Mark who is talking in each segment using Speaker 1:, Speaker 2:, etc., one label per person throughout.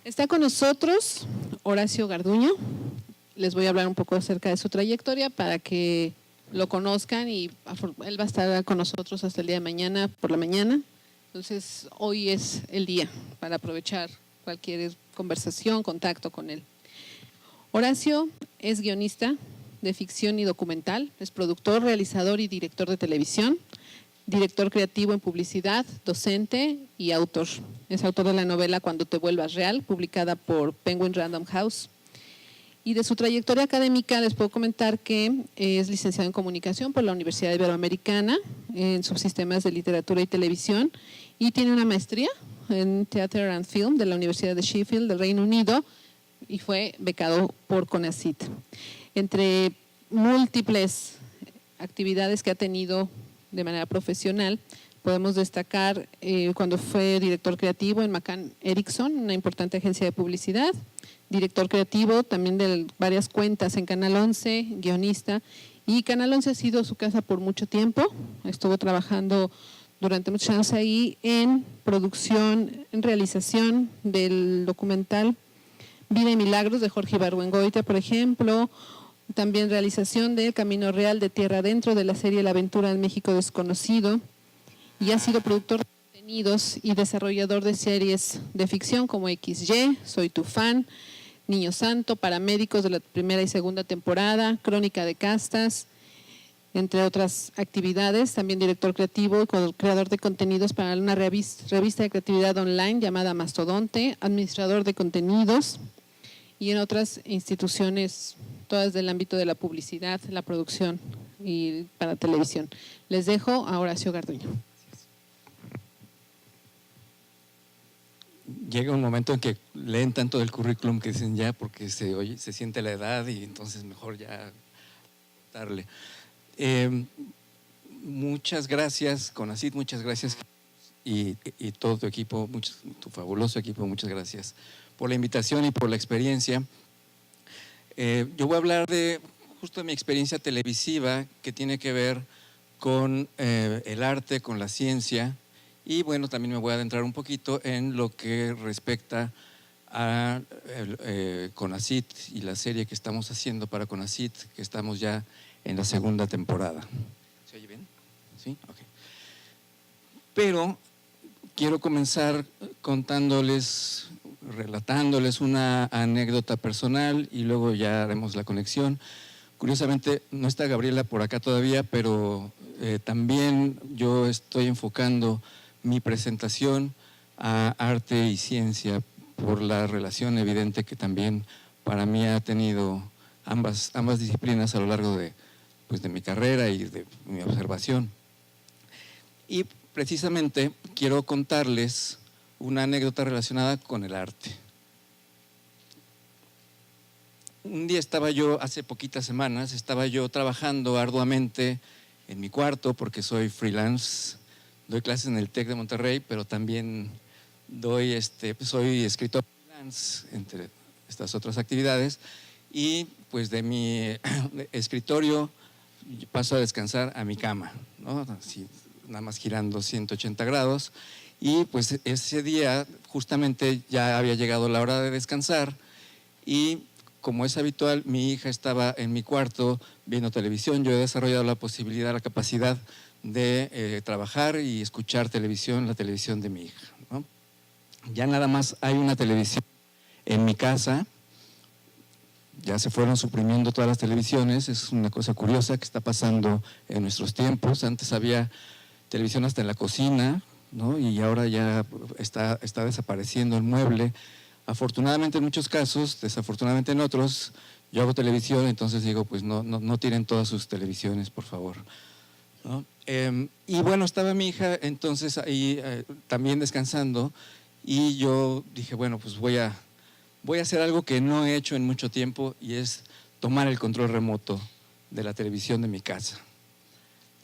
Speaker 1: Está con nosotros Horacio Garduño. Les voy a hablar un poco acerca de su trayectoria para que lo conozcan y él va a estar con nosotros hasta el día de mañana por la mañana. Entonces, hoy es el día para aprovechar cualquier conversación, contacto con él. Horacio es guionista de ficción y documental, es productor, realizador y director de televisión, director creativo en publicidad, docente y autor. Es autor de la novela Cuando te vuelvas real, publicada por Penguin Random House. Y de su trayectoria académica les puedo comentar que es licenciado en comunicación por la Universidad Iberoamericana en subsistemas de literatura y televisión y tiene una maestría en Theatre and Film de la Universidad de Sheffield del Reino Unido y fue becado por CONACYT. Entre múltiples actividades que ha tenido de manera profesional, podemos destacar cuando fue director creativo en McCann Erickson, una importante agencia de publicidad, director creativo también de varias cuentas en Canal 11, guionista, y Canal 11 ha sido su casa por mucho tiempo, estuvo trabajando durante muchos años ahí en producción, en realización del documental Vida y Milagros de Jorge Ibargüengoitia, por ejemplo, también realización de Camino Real de Tierra Adentro de la serie La Aventura en México Desconocido y ha sido productor de contenidos y desarrollador de series de ficción como XY, Soy tu fan, Niño Santo, Paramédicos de la primera y segunda temporada, Crónica de Castas, entre otras actividades. También director creativo y creador de contenidos para una revista de creatividad online llamada Mastodonte, administrador de contenidos y en otras instituciones, todas del ámbito de la publicidad, la producción y para televisión. Les dejo a Horacio Garduño.
Speaker 2: Llega un momento en que leen tanto del currículum que dicen ya porque se siente la edad y entonces mejor ya darle. Muchas gracias, CONACYT, muchas gracias y todo tu equipo, tu fabuloso equipo, muchas gracias por la invitación y por la experiencia. Yo voy a hablar justo de mi experiencia televisiva que tiene que ver con el arte, con la ciencia y bueno, también me voy a adentrar un poquito en lo que respecta a CONACYT y la serie que estamos haciendo para CONACYT, que estamos ya en la segunda temporada. ¿Se oye bien? ¿Sí? Ok. Pero quiero comenzar relatándoles una anécdota personal y luego ya haremos la conexión. Curiosamente, no está Gabriela por acá todavía, pero también yo estoy enfocando mi presentación a arte y ciencia por la relación evidente que también para mí ha tenido ambas disciplinas a lo largo de mi carrera y de mi observación. Y precisamente quiero contarles una anécdota relacionada con el arte. Un día hace poquitas semanas, estaba yo trabajando arduamente en mi cuarto porque soy freelance, doy clases en el TEC de Monterrey, pero también soy escritor freelance, entre estas otras actividades, y pues de mi escritorio paso a descansar a mi cama, ¿no? Así, nada más girando 180 grados, y pues ese día justamente ya había llegado la hora de descansar y como es habitual, mi hija estaba en mi cuarto viendo televisión. Yo he desarrollado la capacidad de trabajar y escuchar televisión, la televisión de mi hija, ¿no? Ya nada más hay una televisión en mi casa, ya se fueron suprimiendo todas las televisiones, es una cosa curiosa que está pasando en nuestros tiempos. Antes había televisión hasta en la cocina, ¿no? Y ahora ya está desapareciendo el mueble. Afortunadamente en muchos casos, desafortunadamente en otros, yo hago televisión, entonces digo, pues no tiren todas sus televisiones, por favor, ¿no? Y bueno, estaba mi hija entonces ahí también descansando y yo dije, bueno, pues voy a hacer algo que no he hecho en mucho tiempo y es tomar el control remoto de la televisión de mi casa.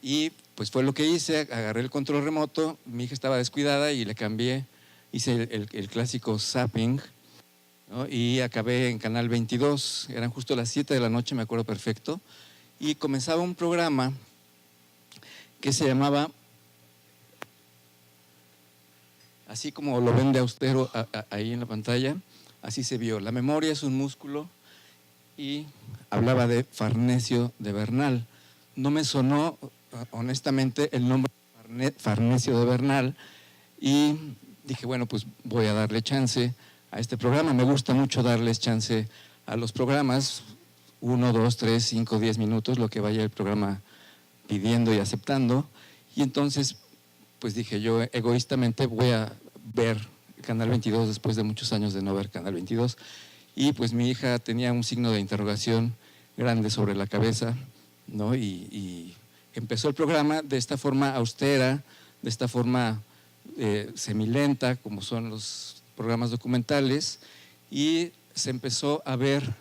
Speaker 2: Y pues fue lo que hice, agarré el control remoto, mi hija estaba descuidada y le cambié, hice el clásico zapping, ¿no? Y acabé en Canal 22, eran justo las 7 de la noche, me acuerdo perfecto, y comenzaba un programa que se llamaba así como lo ven de austero ahí en la pantalla, así se vio. La memoria es un músculo y hablaba de Farnesio de Bernal. No me sonó honestamente el nombre Farnesio de Bernal y dije, bueno, pues voy a darle chance a este programa. Me gusta mucho darles chance a los programas, 1, 2, 3, 5, 10 minutos, lo que vaya el programa pidiendo y aceptando. Y entonces, pues dije yo egoístamente voy a ver Canal 22 después de muchos años de no ver Canal 22. Y pues mi hija tenía un signo de interrogación grande sobre la cabeza, ¿no? Y empezó el programa de esta forma austera, de esta forma semilenta, como son los programas documentales, y se empezó a ver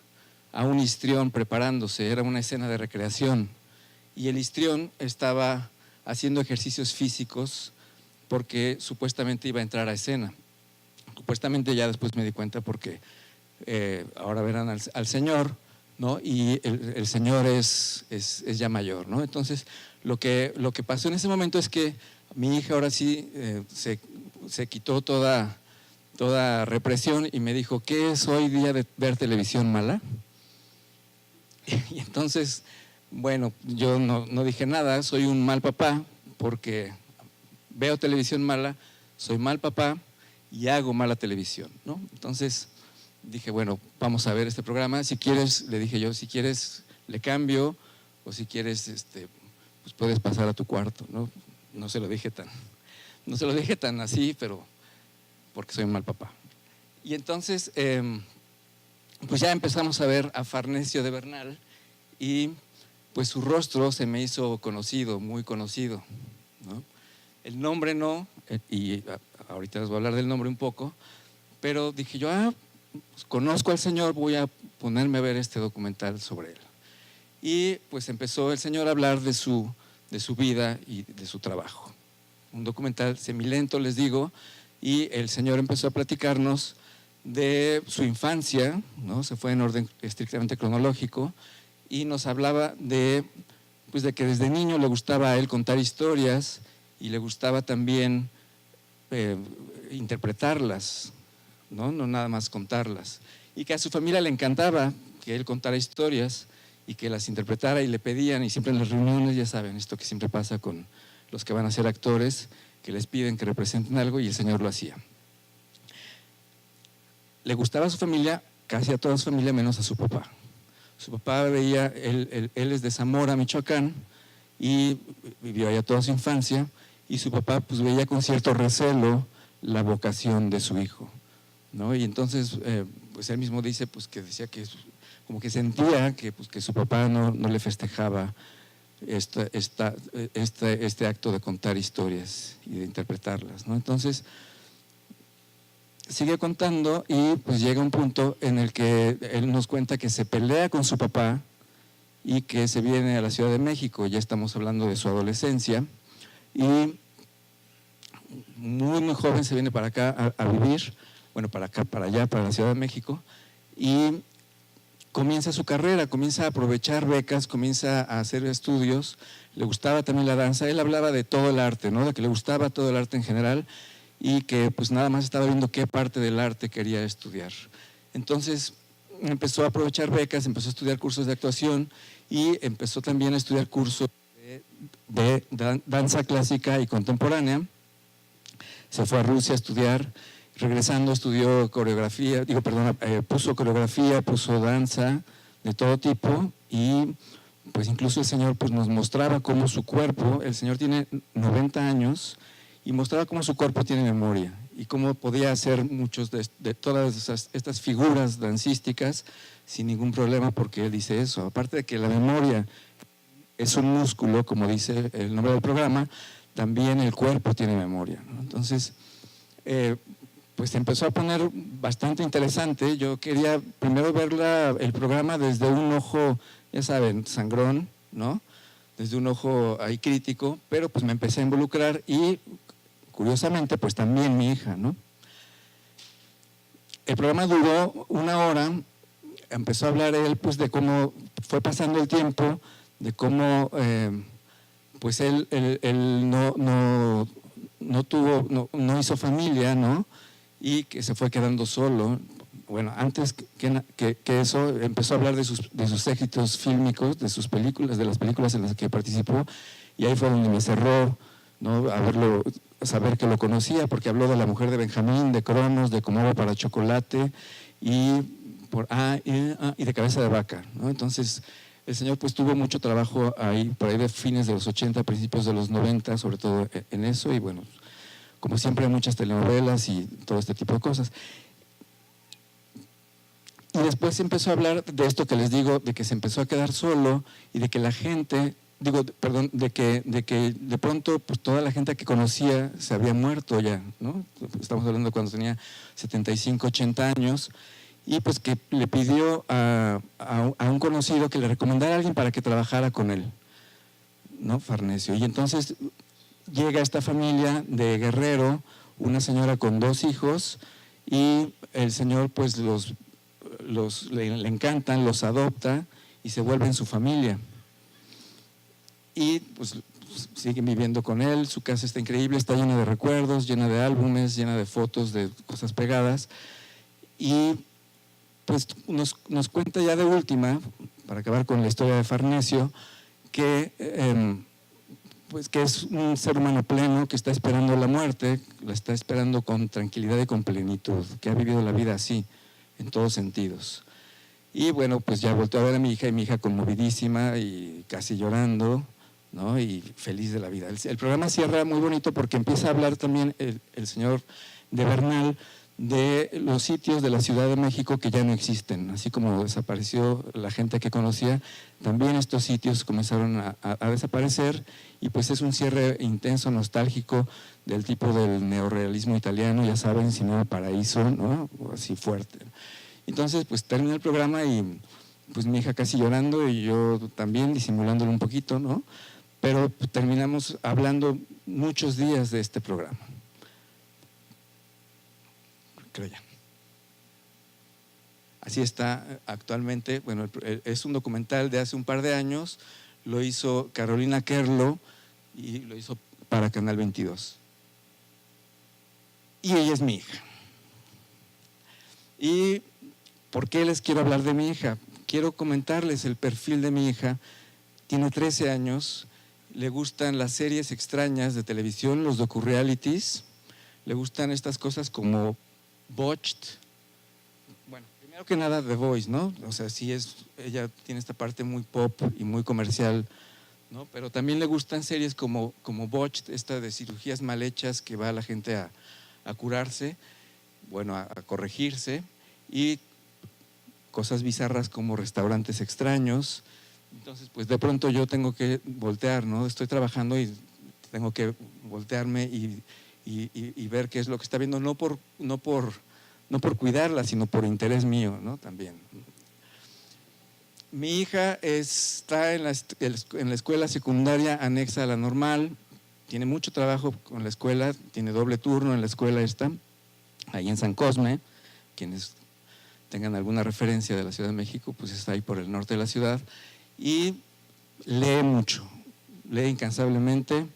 Speaker 2: a un histrión preparándose, era una escena de recreación, y el histrión estaba haciendo ejercicios físicos porque supuestamente iba a entrar a escena. Supuestamente, ya después me di cuenta porque ahora verán al señor, ¿no? Y el señor es ya mayor, ¿no? Entonces, lo que pasó en ese momento es que mi hija ahora sí se quitó toda represión y me dijo, ¿qué es hoy día de ver televisión mala? Y entonces, bueno, yo no dije nada, soy un mal papá porque veo televisión mala, soy mal papá y hago mala televisión, ¿no? Entonces dije, bueno, vamos a ver este programa, si quieres, le dije yo, si quieres le cambio o si quieres, pues puedes pasar a tu cuarto, ¿no? No se lo dije tan así, pero porque soy un mal papá. Y entonces, pues ya empezamos a ver a Farnesio de Bernal y pues su rostro se me hizo conocido, muy conocido, ¿no? El nombre no, y ahorita les voy a hablar del nombre un poco, pero dije yo, pues conozco al señor, voy a ponerme a ver este documental sobre él. Y pues empezó el señor a hablar de su vida y de su trabajo. Un documental semilento, les digo, y el señor empezó a platicarnos de su infancia, ¿no? Se fue en orden estrictamente cronológico y nos hablaba de que desde niño le gustaba a él contar historias y le gustaba también interpretarlas, ¿no? No nada más contarlas. Y que a su familia le encantaba que él contara historias y que las interpretara y le pedían, y siempre en las reuniones, ya saben, esto que siempre pasa con los que van a ser actores, que les piden que representen algo y el señor lo hacía. Le gustaba a su familia, casi a toda su familia, menos a su papá. Su papá veía, él es de Zamora, Michoacán, y vivió allá toda su infancia, y su papá pues veía con cierto recelo la vocación de su hijo, ¿no? Y entonces, pues él mismo dice pues que decía que como que sentía que su papá no le festejaba este acto de contar historias y de interpretarlas, ¿no? Entonces sigue contando y pues llega un punto en el que él nos cuenta que se pelea con su papá y que se viene a la Ciudad de México. Ya estamos hablando de su adolescencia y muy joven se viene para acá a vivir, bueno, para allá, para la Ciudad de México, y comienza su carrera, comienza a aprovechar becas, comienza a hacer estudios. Le gustaba también la danza. Él hablaba de todo el arte, ¿no? De que le gustaba todo el arte en general y que pues nada más estaba viendo qué parte del arte quería estudiar. Entonces empezó a aprovechar becas, empezó a estudiar cursos de actuación y empezó también a estudiar cursos de danza clásica y contemporánea. Se fue a Rusia a estudiar. Regresando estudió coreografía, puso coreografía, puso danza de todo tipo y pues incluso el señor pues nos mostraba cómo su cuerpo, el señor tiene 90 años y mostraba cómo su cuerpo tiene memoria y cómo podía hacer muchos de todas estas figuras dancísticas sin ningún problema, porque él dice eso, aparte de que la memoria es un músculo, como dice el nombre del programa, también el cuerpo tiene memoria, ¿no? Entonces, pues se empezó a poner bastante interesante. Yo quería primero ver el programa desde un ojo, ya saben, sangrón, ¿no? Desde un ojo ahí crítico, pero pues me empecé a involucrar y curiosamente pues también mi hija, ¿no? El programa duró 1 hora, empezó a hablar él pues de cómo fue pasando el tiempo, de cómo pues él no hizo familia, ¿no? Y que se fue quedando solo. Bueno, antes que eso, empezó a hablar de sus éxitos fílmicos, de sus películas, de las películas en las que participó, y ahí fue donde me cerró, ¿no? Saber que lo conocía, porque habló de La mujer de Benjamín, de Cronos, de Como agua para chocolate, y de Cabeza de vaca, ¿no? Entonces, el señor pues tuvo mucho trabajo ahí, por ahí de fines de los 80, principios de los 90, sobre todo en eso, y bueno, como siempre muchas telenovelas y todo este tipo de cosas. Y después empezó a hablar de esto que les digo, de que se empezó a quedar solo y de que la gente, de que de pronto pues toda la gente que conocía se había muerto ya, ¿no? Estamos hablando de cuando tenía 75, 80 años, y pues que le pidió a un conocido que le recomendara a alguien para que trabajara con él, ¿no? Farnesio. Y entonces llega esta familia de Guerrero, una señora con 2 hijos, y el señor pues le encantan, los adopta y se vuelven su familia. Y pues siguen viviendo con él, su casa está increíble, está llena de recuerdos, llena de álbumes, llena de fotos, de cosas pegadas. Y pues nos cuenta ya de última, para acabar con la historia de Farnesio, que es un ser humano pleno que está esperando la muerte, la está esperando con tranquilidad y con plenitud, que ha vivido la vida así, en todos sentidos. Y bueno, pues ya volteó a ver a mi hija, y mi hija conmovidísima y casi llorando, ¿no? Y feliz de la vida. El programa cierra muy bonito porque empieza a hablar también el señor de Bernal de los sitios de la Ciudad de México que ya no existen. Así como desapareció la gente que conocía, también estos sitios comenzaron a desaparecer, y pues es un cierre intenso, nostálgico, del tipo del neorrealismo italiano, ya saben, Cinema Paraíso, ¿no? Así fuerte. Entonces pues termina el programa y pues mi hija casi llorando y yo también disimulándolo un poquito, ¿no? Pero terminamos hablando muchos días de este programa. Creo ya. Así está actualmente. Bueno, es un documental de hace un par de años, lo hizo Carolina Kerlo y lo hizo para Canal 22. Y ella es mi hija. ¿Y por qué les quiero hablar de mi hija? Quiero comentarles el perfil de mi hija. Tiene 13 años, le gustan las series extrañas de televisión, los docu-realities, le gustan estas cosas como Botched. Bueno, primero que nada The Voice, ¿no? O sea, ella tiene esta parte muy pop y muy comercial, ¿no? Pero también le gustan series como Botched, esta de cirugías mal hechas que va la gente a curarse, bueno, a corregirse, y cosas bizarras como restaurantes extraños. Entonces, pues de pronto yo tengo que voltear, ¿no? Estoy trabajando y tengo que voltearme y ver qué es lo que está viendo, no por cuidarla, sino por interés mío, ¿no? También. Mi hija está en la escuela secundaria anexa a la normal, tiene mucho trabajo con la escuela, tiene doble turno en la escuela esta, ahí en San Cosme. Quienes tengan alguna referencia de la Ciudad de México, pues está ahí por el norte de la ciudad, y lee mucho, lee incansablemente.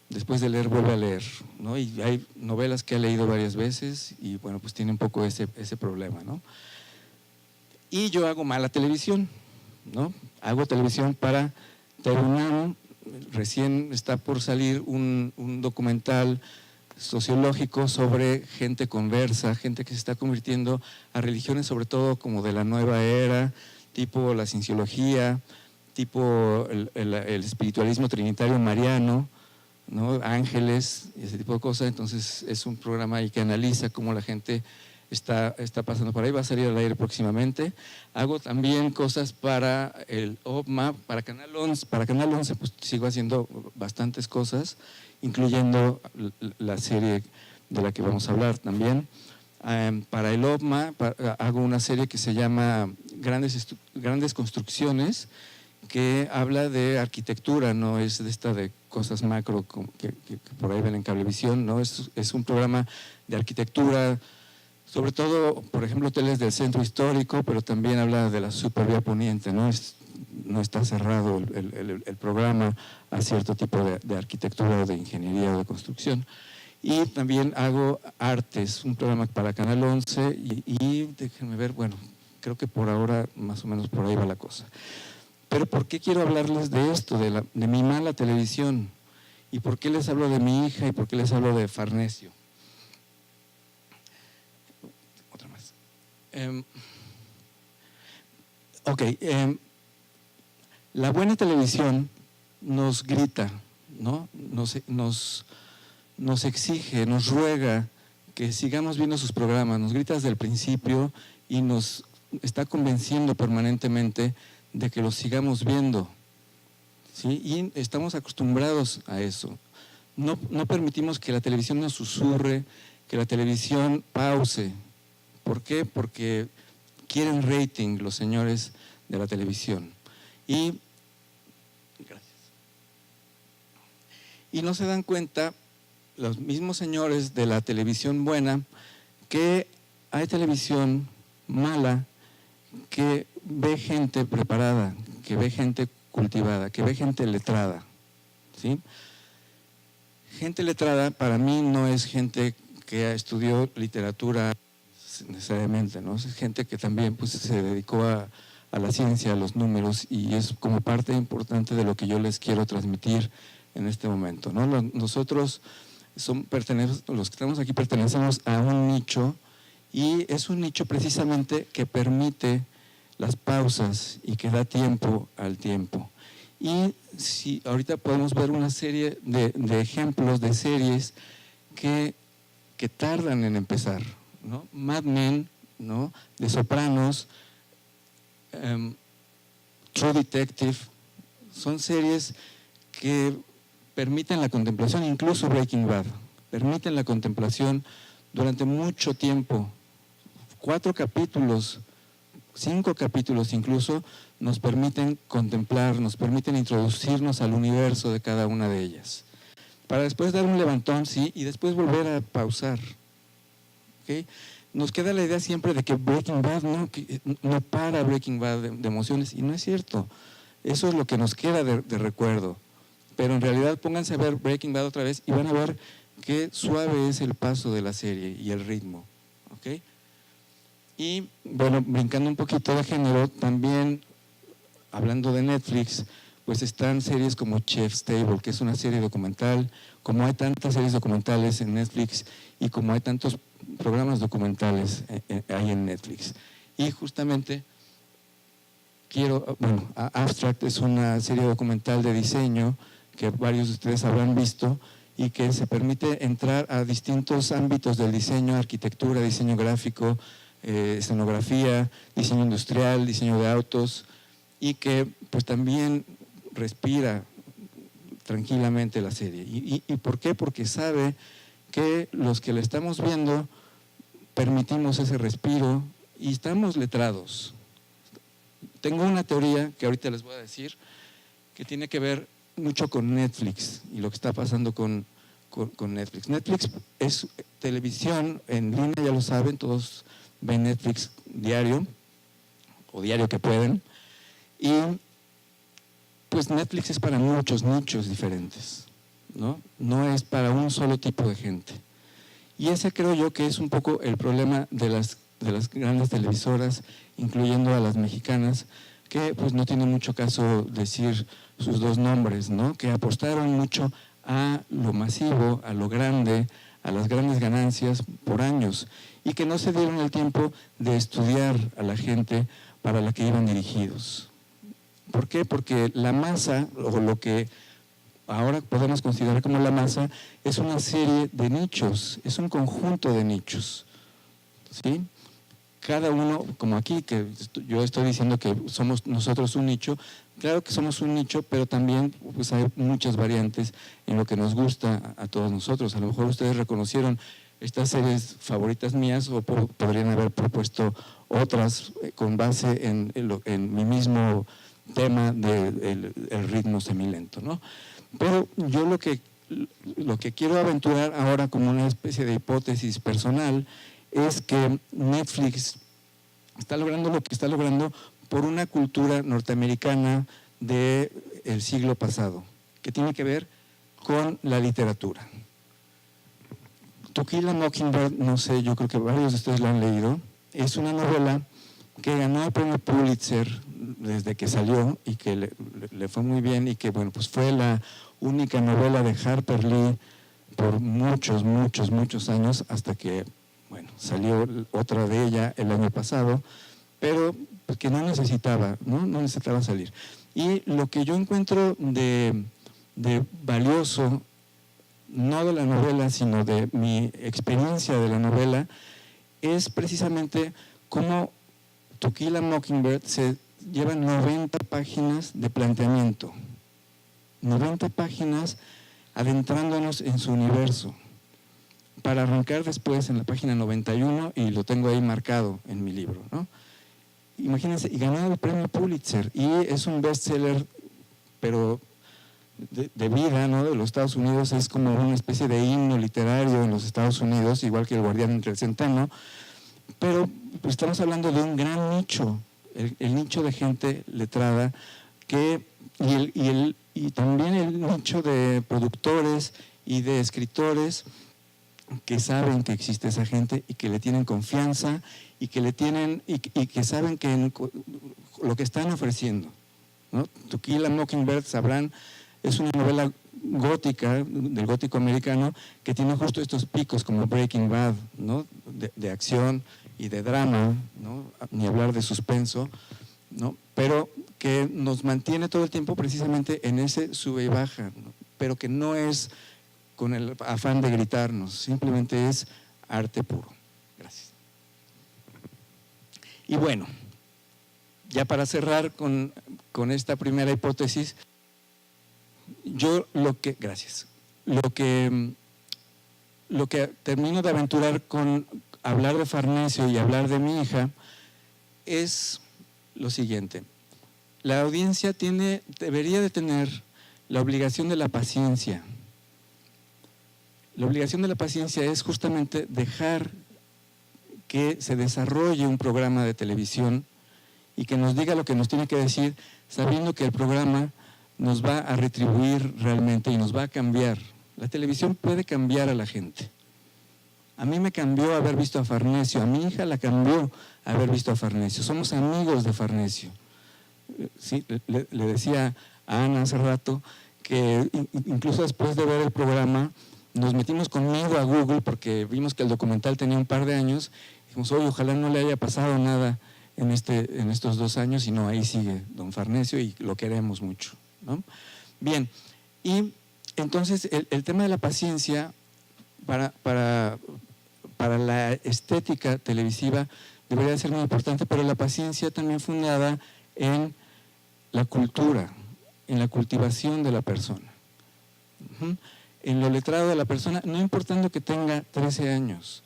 Speaker 2: Después de leer vuelve a leer, ¿no? Y hay novelas que ha leído varias veces y bueno, pues tiene un poco ese problema, ¿no? Y yo hago mala televisión, ¿no? Hago televisión para TVUNAM. Recién está por salir un documental sociológico sobre gente conversa, gente que se está convirtiendo a religiones, sobre todo como de la nueva era, tipo la cienciología, tipo el espiritualismo trinitario mariano, ¿no? Ángeles y ese tipo de cosas. Entonces es un programa ahí que analiza cómo la gente está pasando por ahí. Va a salir al aire próximamente. Hago también cosas para el OPMA, para Canal 11. Para Canal 11 pues sigo haciendo bastantes cosas, incluyendo la serie de la que vamos a hablar también. Para el OPMA hago una serie que se llama Grandes Construcciones, que habla de arquitectura, no es de esta de cosas macro que por ahí ven en Cablevisión, ¿no? Es un programa de arquitectura, sobre todo, por ejemplo, hoteles del centro histórico, pero también habla de la Supervía Poniente, ¿no? No está cerrado el programa a cierto tipo de arquitectura o de ingeniería o de construcción. Y también hago Artes, un programa para Canal 11 y déjenme ver, bueno, creo que por ahora más o menos por ahí va la cosa. Pero ¿por qué quiero hablarles de esto, de mi mala televisión? ¿Y por qué les hablo de mi hija y por qué les hablo de Farnesio? Otra más. La buena televisión nos grita, ¿no? Nos exige, nos ruega que sigamos viendo sus programas, nos grita desde el principio y nos está convenciendo permanentemente de que los sigamos viendo, ¿sí? Y estamos acostumbrados a eso. No permitimos que la televisión nos susurre, que la televisión pause. ¿Por qué? Porque quieren rating los señores de la televisión. Y no se dan cuenta los mismos señores de la televisión buena que hay televisión mala que ve gente preparada, que ve gente cultivada, que ve gente letrada, ¿sí? Gente letrada para mí no es gente que estudió literatura necesariamente, ¿no? Es gente que también pues, se dedicó a la ciencia, a los números, y es como parte importante de lo que yo les quiero transmitir en este momento, ¿no? Nosotros los que estamos aquí pertenecemos a un nicho, y es un nicho precisamente que permite las pausas y que da tiempo al tiempo. Y si ahorita podemos ver una serie de ejemplos de series que tardan en empezar, ¿no? Mad Men, ¿no? De Sopranos, True Detective, son series que permiten la contemplación, incluso Breaking Bad, permiten la contemplación durante mucho tiempo. 4 capítulos, 5 capítulos incluso, nos permiten contemplar, nos permiten introducirnos al universo de cada una de ellas. Para después dar un levantón, sí, y después volver a pausar. ¿Okay? Nos queda la idea siempre de que Breaking Bad no para Breaking Bad de emociones, y no es cierto. Eso es lo que nos queda de recuerdo. Pero en realidad pónganse a ver Breaking Bad otra vez y van a ver qué suave es el paso de la serie y el ritmo. ¿Okay? Y bueno, brincando un poquito de género, también hablando de Netflix, pues están series como Chef's Table, que es una serie documental. Como hay tantas series documentales en Netflix y como hay tantos programas documentales hay en Netflix. Y justamente Abstract es una serie documental de diseño que varios de ustedes habrán visto y que se permite entrar a distintos ámbitos del diseño, arquitectura, diseño gráfico, escenografía, diseño industrial, diseño de autos, y que pues también respira tranquilamente la serie. ¿Y por qué? Porque sabe que los que la estamos viendo permitimos ese respiro y estamos letrados. Tengo una teoría que ahorita les voy a decir que tiene que ver mucho con Netflix y lo que está pasando con Netflix. Netflix es televisión en línea, ya lo saben, todos ven Netflix diario o diario que pueden, y pues Netflix es para muchos nichos diferentes, ¿no? No es para un solo tipo de gente. Y ese creo yo que es un poco el problema de las grandes televisoras, incluyendo a las mexicanas, que pues no tiene mucho caso decir sus dos nombres, ¿no? Que apostaron mucho a lo masivo, a lo grande, a las grandes ganancias por años, y que no se dieron el tiempo de estudiar a la gente para la que iban dirigidos. ¿Por qué? Porque la masa, o lo que ahora podemos considerar como la masa, es una serie de nichos, es un conjunto de nichos, ¿sí? Cada uno, como aquí, que yo estoy diciendo que somos nosotros un nicho, claro que somos un nicho, pero también pues, hay muchas variantes en lo que nos gusta a todos nosotros. A lo mejor ustedes reconocieron estas series favoritas mías o podrían haber propuesto otras con base en mi mismo tema del ritmo semilento, ¿no? Pero yo lo que quiero aventurar ahora como una especie de hipótesis personal es que Netflix está logrando lo que está logrando por una cultura norteamericana del siglo pasado, que tiene que ver con la literatura. To Kill a Mockingbird, no sé, yo creo que varios de ustedes la han leído. Es una novela que ganó el premio Pulitzer desde que salió y que le fue muy bien y que, bueno, pues fue la única novela de Harper Lee por muchos, muchos, muchos años hasta que, bueno, salió otra de ella el año pasado, pero pues, que no necesitaba salir. Y lo que yo encuentro de valioso, no de la novela, sino de mi experiencia de la novela, es precisamente cómo To Kill a Mockingbird se lleva 90 páginas de planteamiento, 90 páginas adentrándonos en su universo, para arrancar después en la página 91, y lo tengo ahí marcado en mi libro, ¿no? Imagínense, y ganar el premio Pulitzer, y es un bestseller, pero de vida, ¿no? De los Estados Unidos, es como una especie de himno literario en los Estados Unidos, igual que El Guardián entre el Centeno, pero pues, estamos hablando de un gran nicho, el nicho de gente letrada, y también el nicho de productores y de escritores que saben que existe esa gente y que le tienen confianza y que saben que lo que están ofreciendo, ¿no? To Kill a Mockingbird, sabrán, es una novela gótica, del gótico americano, que tiene justo estos picos como Breaking Bad, ¿no? de acción y de drama, ¿no? Ni hablar de suspenso, ¿no? Pero que nos mantiene todo el tiempo precisamente en ese sube y baja, ¿no? Pero que no es con el afán de gritarnos, simplemente es arte puro. Gracias. Y bueno, ya para cerrar con esta primera hipótesis, gracias, lo que termino de aventurar con hablar de Farnesio y hablar de mi hija es lo siguiente. La audiencia debería de tener la obligación de la paciencia. La obligación de la paciencia es justamente dejar que se desarrolle un programa de televisión y que nos diga lo que nos tiene que decir, sabiendo que el programa nos va a retribuir realmente y nos va a cambiar. La televisión puede cambiar a la gente. A mí me cambió haber visto a Farnesio, a mi hija la cambió haber visto a Farnesio. Somos amigos de Farnesio. Sí, le decía a Ana hace rato que incluso después de ver el programa nos metimos conmigo a Google porque vimos que el documental tenía un par de años. Dijimos, oye, ojalá no le haya pasado nada en estos 2 años, y no, ahí sigue don Farnesio y lo queremos mucho, ¿no? Bien, y entonces el tema de la paciencia para la estética televisiva debería ser muy importante, pero la paciencia también fundada en la cultura, en la cultivación de la persona, en lo letrado de la persona, no importando que tenga 13 años.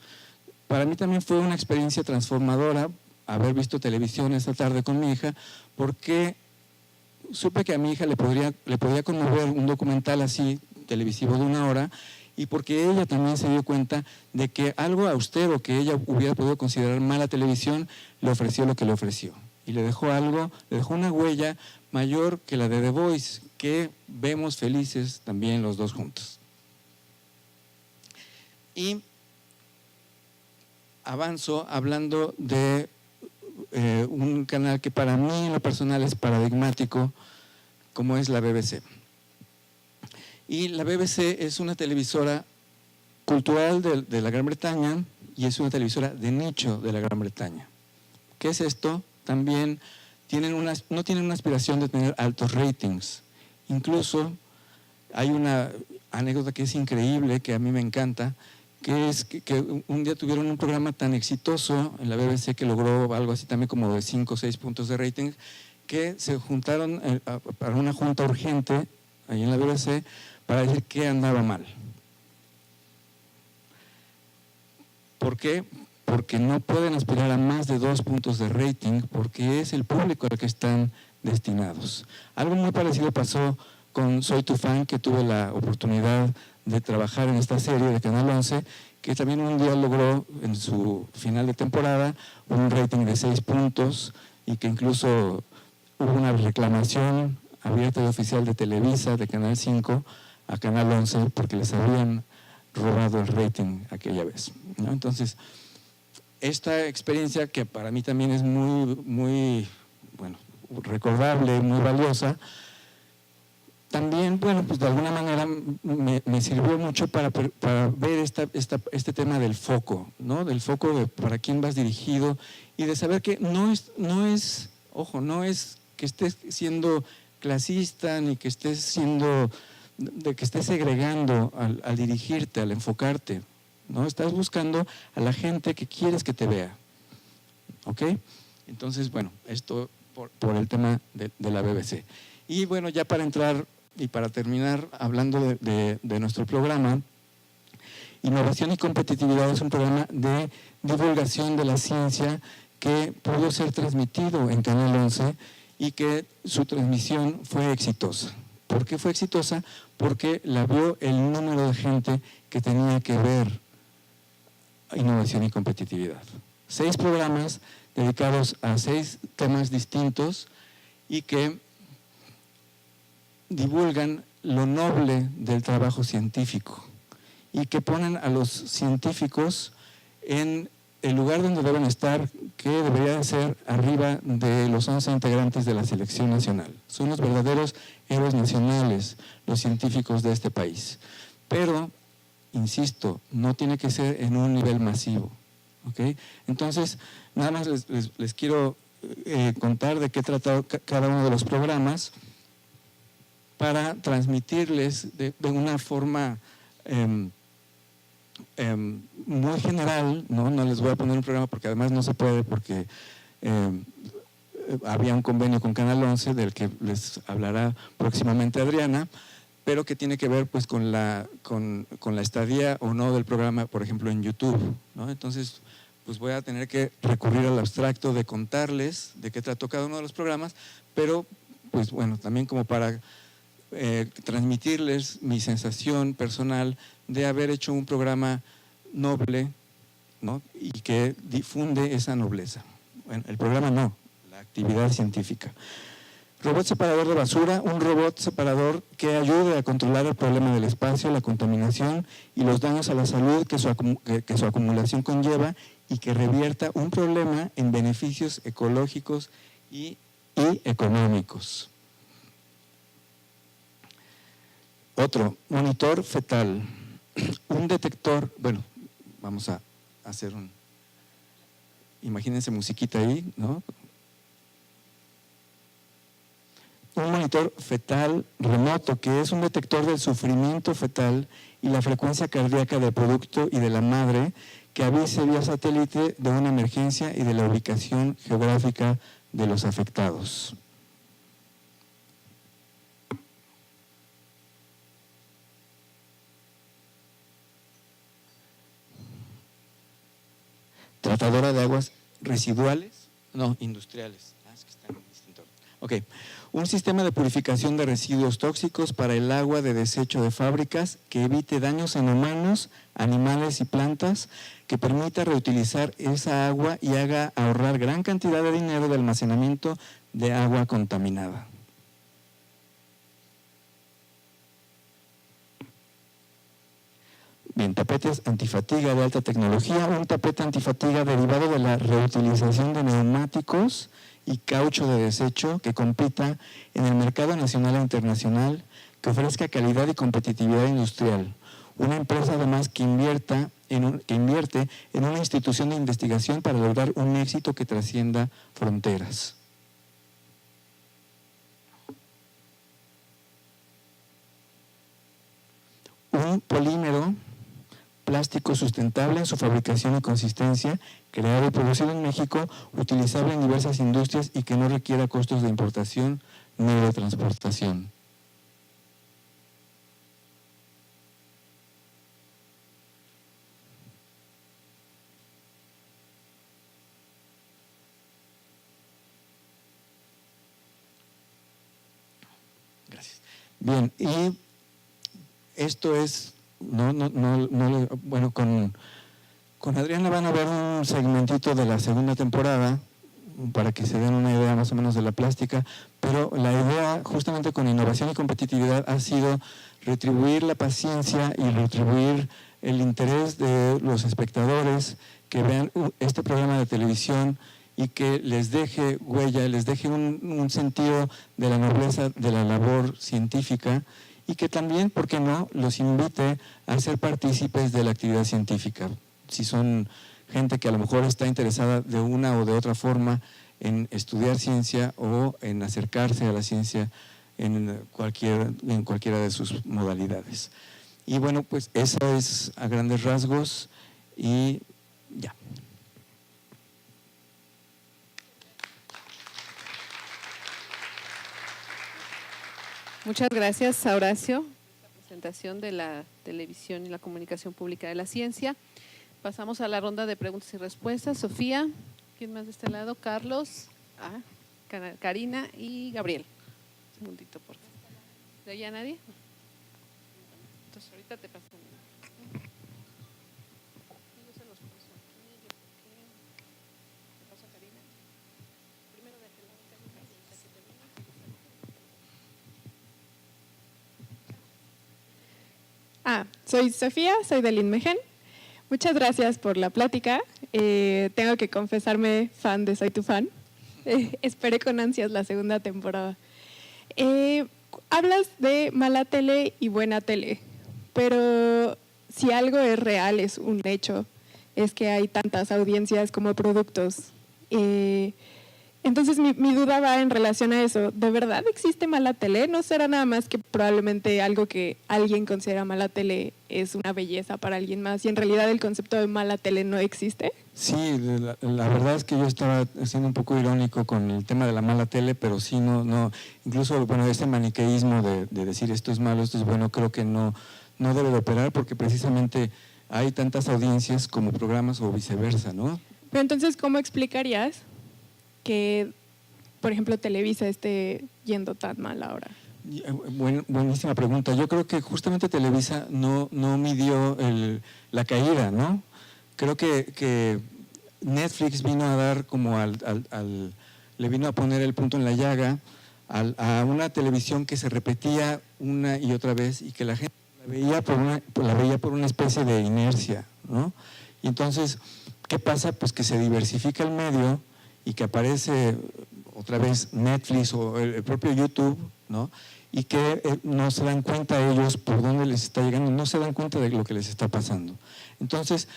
Speaker 2: Para mí también fue una experiencia transformadora haber visto televisión esta tarde con mi hija, porque supe que a mi hija le podía conmover un documental así, televisivo de 1 hora, y porque ella también se dio cuenta de que algo austero que ella hubiera podido considerar mala televisión, le ofreció lo que le ofreció. Y le dejó una huella mayor que la de The Voice, que vemos felices también los dos juntos. Y avanzo hablando de un canal que para mí en lo personal es paradigmático, como es la BBC. Y la BBC es una televisora cultural de la Gran Bretaña y es una televisora de nicho de la Gran Bretaña. ¿Qué es esto? También no tienen una aspiración de tener altos ratings. Incluso hay una anécdota que es increíble, que a mí me encanta, que es que un día tuvieron un programa tan exitoso en la BBC que logró algo así también como de 5 o 6 puntos de rating, que se juntaron para una junta urgente ahí en la BBC para decir qué andaba mal. ¿Por qué? Porque no pueden aspirar a más de 2 puntos de rating, porque es el público al que están destinados. Algo muy parecido pasó con Soy tu fan, que tuve la oportunidad de trabajar en esta serie de Canal 11, que también un día logró en su final de temporada un rating de 6 puntos y que incluso hubo una reclamación abierta y oficial de Televisa, de Canal 5, a Canal 11, porque les habían robado el rating aquella vez, ¿no? Entonces, esta experiencia, que para mí también es muy bueno, recordable, muy valiosa, también, bueno, pues de alguna manera me sirvió mucho para ver este tema del foco, ¿no? Del foco de para quién vas dirigido, y de saber que no es, ojo, no es que estés siendo clasista, ni que estés segregando al dirigirte, al enfocarte, ¿no? Estás buscando a la gente que quieres que te vea, ¿ok? Entonces, bueno, esto por el tema de la BBC. Y bueno, ya para entrar y para terminar hablando de nuestro programa, Innovación y Competitividad es un programa de divulgación de la ciencia que pudo ser transmitido en Canal 11 y que su transmisión fue exitosa. ¿Por qué fue exitosa? Porque la vio el número de gente que tenía que ver innovación y competitividad. 6 programas dedicados a 6 temas distintos y que divulgan lo noble del trabajo científico y que ponen a los científicos en el lugar donde deben estar, que debería ser arriba de los 11 integrantes de la selección nacional. Son los verdaderos héroes nacionales, los científicos de este país. Pero, insisto, no tiene que ser en un nivel masivo, ¿ok? Entonces, nada más les quiero contar de qué trata cada uno de los programas para transmitirles de una forma muy general, ¿no? No les voy a poner un programa porque además no se puede, porque había un convenio con Canal 11 del que les hablará próximamente Adriana, pero que tiene que ver pues con la estadía o no del programa, por ejemplo, en YouTube, ¿no? Entonces, pues voy a tener que recurrir al abstracto de contarles de qué trató cada uno de los programas, pero pues bueno, también como para transmitirles mi sensación personal de haber hecho un programa noble, ¿no? Y que difunde esa nobleza. Bueno, el programa no, la actividad científica. Robot separador de basura, un robot separador que ayude a controlar el problema del espacio, la contaminación y los daños a la salud que su acumulación conlleva, y que revierta un problema en beneficios ecológicos y económicos. Otro, monitor fetal, un detector, bueno, vamos a hacer imagínense musiquita ahí, ¿no? Un monitor fetal remoto, que es un detector del sufrimiento fetal y la frecuencia cardíaca del producto y de la madre, que avise vía satélite de una emergencia y de la ubicación geográfica de los afectados. Tratadora de aguas residuales, no, industriales. Es que están en distinto. Ok. Un sistema de purificación de residuos tóxicos para el agua de desecho de fábricas que evite daños en humanos, animales y plantas, que permita reutilizar esa agua y haga ahorrar gran cantidad de dinero de almacenamiento de agua contaminada. Bien, tapetes antifatiga de alta tecnología, un tapete antifatiga derivado de la reutilización de neumáticos y caucho de desecho que compita en el mercado nacional e internacional, que ofrezca calidad y competitividad industrial. Una empresa además que invierte en una institución de investigación para lograr un éxito que trascienda fronteras. Un polímero plástico sustentable en su fabricación y consistencia, creado y producido en México, utilizable en diversas industrias y que no requiera costos de importación ni de transportación. Gracias. Bien, y esto es... bueno, con Adriana van a ver un segmentito de la segunda temporada para que se den una idea más o menos de la plástica, pero la idea justamente con innovación y competitividad ha sido retribuir la paciencia y retribuir el interés de los espectadores que vean este programa de televisión y que les deje huella, les deje un sentido de la nobleza de la labor científica y que también, ¿por qué no?, los invite a ser partícipes de la actividad científica. Si son gente que a lo mejor está interesada de una o de otra forma en estudiar ciencia o en acercarse a la ciencia en cualquiera de sus modalidades. Y bueno, pues eso es a grandes rasgos y ya.
Speaker 1: Muchas gracias, Horacio, por la presentación de la televisión y la comunicación pública de la ciencia. Pasamos a la ronda de preguntas y respuestas. Sofía, ¿quién más de este lado? Carlos, Karina y Gabriel. Un segundito, por favor. ¿De allá nadie? Entonces, ahorita te paso. Yo se los paso aquí. ¿Te paso a Karina? Primero de aquel lado, Karina, y ahorita que termine.
Speaker 3: Soy Sofía, soy del INMEGEN. Muchas gracias por la plática. Tengo que confesarme fan de Soy tu fan. Esperé con ansias la segunda temporada. Hablas de mala tele y buena tele, pero si algo es real, es un hecho, es que hay tantas audiencias como productos. Entonces mi duda va en relación a eso. ¿De verdad existe mala tele? ¿No será nada más que probablemente algo que alguien considera mala tele es una belleza para alguien más y en realidad el concepto de mala tele no existe?
Speaker 2: Sí, la verdad es que yo estaba siendo un poco irónico con el tema de la mala tele, pero sí, no, incluso, bueno, este maniqueísmo de decir esto es malo, esto es bueno, creo que no debe de operar porque precisamente hay tantas audiencias como programas o viceversa, ¿no?
Speaker 3: Pero entonces, ¿cómo explicarías que, por ejemplo, Televisa esté yendo tan mal ahora?
Speaker 2: Buenísima pregunta. Yo creo que justamente Televisa no midió la caída, ¿no? Creo que Netflix vino a dar como le vino a poner el punto en la llaga a una televisión que se repetía una y otra vez y que la gente la veía por una especie de inercia, ¿no? Y entonces, ¿qué pasa? Pues que se diversifica el medio y que aparece otra vez Netflix o el propio YouTube, ¿no? Y que no se dan cuenta ellos por dónde les está llegando, no se dan cuenta de lo que les está pasando. Entonces,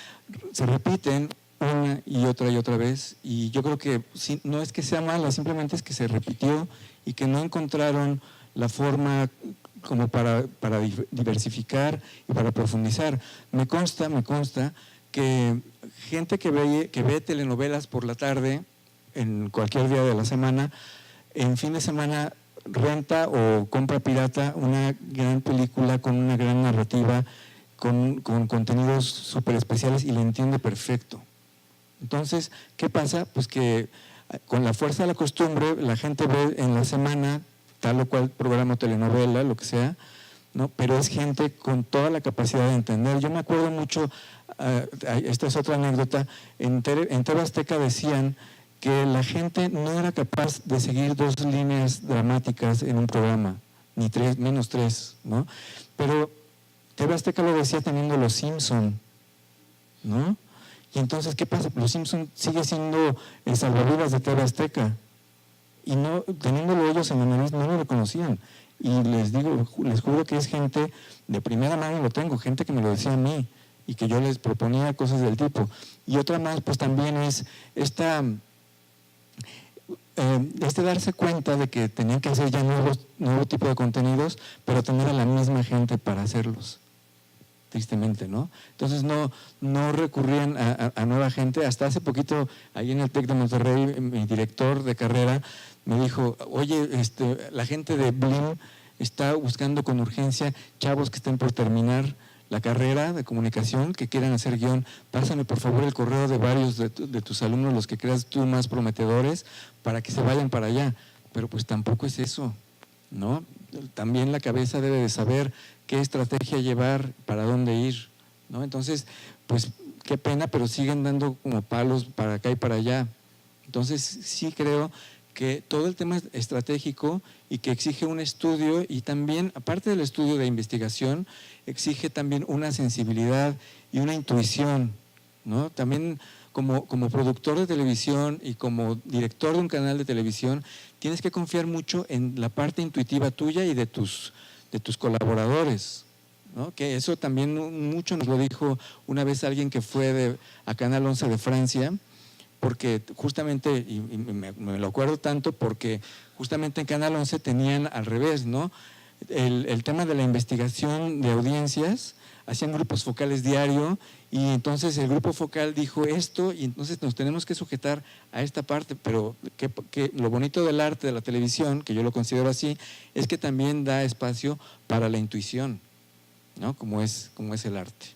Speaker 2: se repiten una y otra vez, y yo creo que no es que sea mala, simplemente es que se repitió y que no encontraron la forma como para diversificar y para profundizar. Me consta que gente que ve telenovelas por la tarde, en cualquier día de la semana, en fin de semana renta o compra pirata una gran película con una gran narrativa, con contenidos súper especiales y la entiende perfecto. Entonces, ¿qué pasa? Pues que con la fuerza de la costumbre la gente ve en la semana tal o cual programa o telenovela, lo que sea, ¿no? Pero es gente con toda la capacidad de entender. Yo me acuerdo mucho, esta es otra anécdota, en TV Azteca decían que la gente no era capaz de seguir 2 líneas dramáticas en un programa, ni 3, menos 3, ¿no? Pero TV Azteca lo decía teniendo Los Simpson, ¿no? Y entonces, ¿qué pasa? Los Simpson sigue siendo el salvavidas de TV Azteca. Y no, teniéndolo ellos en la nariz, no lo reconocían. Y les juro que es gente de primera mano, lo tengo, gente que me lo decía a mí y que yo les proponía cosas del tipo. Y otra más, pues también es darse cuenta de que tenían que hacer ya nuevo tipo de contenidos, pero tener a la misma gente para hacerlos, tristemente, ¿no? Entonces no recurrían a nueva gente. Hasta hace poquito, ahí en el TEC de Monterrey, mi director de carrera me dijo, oye, la gente de Blim está buscando con urgencia chavos que estén por terminar la carrera de comunicación, que quieran hacer guión. Pásame por favor el correo de varios de tus alumnos, los que creas tú más prometedores, para que se vayan para allá. Pero pues tampoco es eso, ¿no? También la cabeza debe de saber qué estrategia llevar, para dónde ir, ¿no? Entonces, pues qué pena, pero siguen dando como palos para acá y para allá. Entonces sí creo que todo el tema es estratégico y que exige un estudio, y también, aparte del estudio de investigación, exige también una sensibilidad y una intuición, ¿no? También como productor de televisión y como director de un canal de televisión, tienes que confiar mucho en la parte intuitiva tuya y de tus colaboradores, ¿no? Que eso también mucho nos lo dijo una vez alguien que fue a Canal 11 de Francia, porque justamente, y me lo acuerdo tanto, porque justamente en Canal 11 tenían al revés, ¿no? El tema de la investigación de audiencias, hacían grupos focales diario, y entonces el grupo focal dijo esto, y entonces nos tenemos que sujetar a esta parte, pero que lo bonito del arte de la televisión, que yo lo considero así, es que también da espacio para la intuición, ¿no? Como es el arte.